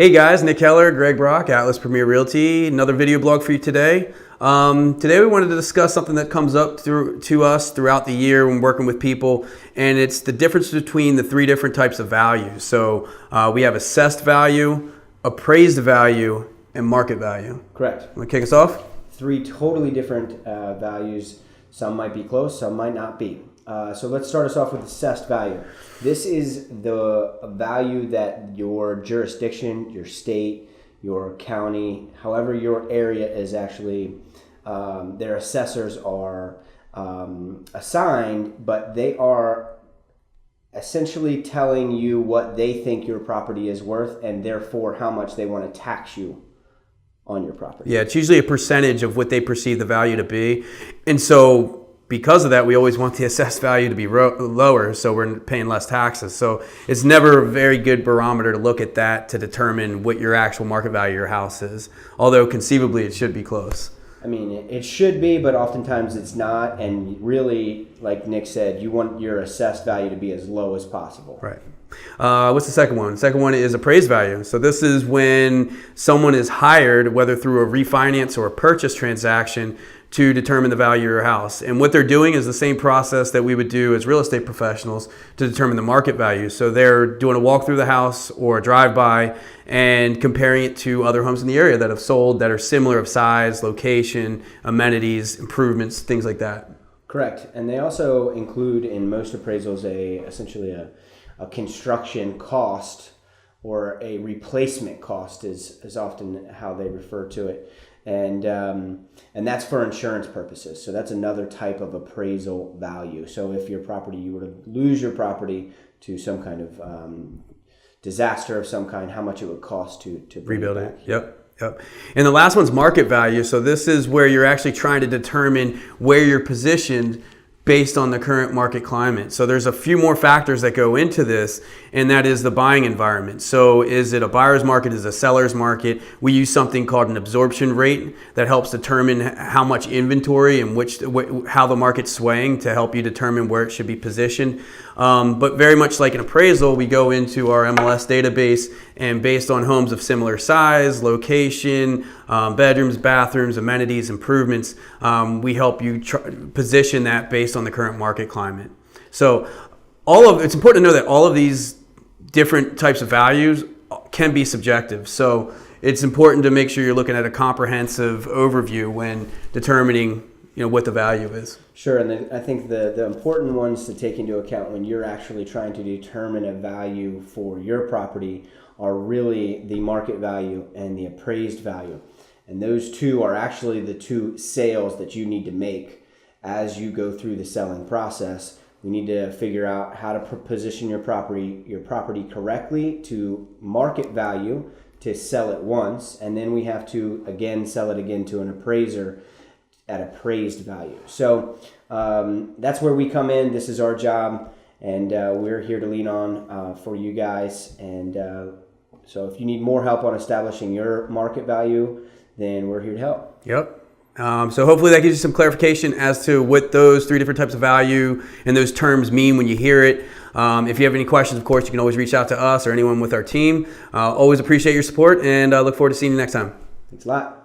Hey guys, Nick Kellar, Greg Brock, Atlas Premier Realty. Another video blog for you today. Today we wanted to discuss something that comes up to us throughout the year when working with people, and it's the difference between the three different types of values. So we have assessed value, appraised value, and market value. Correct. Want to kick us off? Three totally different values. Some might be close, some might not be. So let's start us off with assessed value. This is the value that your jurisdiction, your state, your county, however your area is actually, their assessors are assigned, but they are essentially telling you what they think your property is worth and therefore how much they want to tax you on your property. Yeah, it's usually a percentage of what they perceive the value to be. And so because of that, we always want the assessed value to be lower, so we're paying less taxes. So it's never a very good barometer to look at that to determine what your actual market value of your house is, although conceivably it should be close. I mean, it should be, but oftentimes it's not, and really, like Nick said, you want your assessed value to be as low as possible. Right. What's the second one? The second one is appraised value. So this is when someone is hired, whether through a refinance or a purchase transaction, to determine the value of your house. And what they're doing is the same process that we would do as real estate professionals to determine the market value. So they're doing a walk through the house or a drive-by and comparing it to other homes in the area that have sold that are similar of size, location, amenities, improvements, things like that. Correct. And they also include in most appraisals essentially a construction cost, or a replacement cost is often how they refer to it. And that's for insurance purposes. So that's another type of appraisal value. So if your property, you were to lose your property to some kind of disaster of some kind, how much it would cost to rebuild it. Yep. And the last one's market value. So this is where you're actually trying to determine where you're positioned based on the current market climate. So there's a few more factors that go into this, and that is the buying environment. So is it a buyer's market? Is it a seller's market? We use something called an absorption rate that helps determine how much inventory and how the market's swaying to help you determine where it should be positioned. But very much like an appraisal, we go into our MLS database, and based on homes of similar size, location, bedrooms, bathrooms, amenities, improvements, we help you position that based on the current market climate. So it's important to know that all of these different types of values can be subjective. So it's important to make sure you're looking at a comprehensive overview when determining what the value is. Sure, and I think the important ones to take into account when you're actually trying to determine a value for your property are really the market value and the appraised value. And those two are actually the two sales that you need to make as you go through the selling process. We need to figure out how to position your property correctly to market value to sell it once, and then we have to again sell it again to an appraiser at appraised value. So that's where we come in. This is our job, and we're here to lean on for you guys. And so if you need more help on establishing your market value, then we're here to help. Yep. So hopefully that gives you some clarification as to what those three different types of value and those terms mean when you hear it. If you have any questions, of course, you can always reach out to us or anyone with our team. Always appreciate your support, and look forward to seeing you next time. Thanks a lot.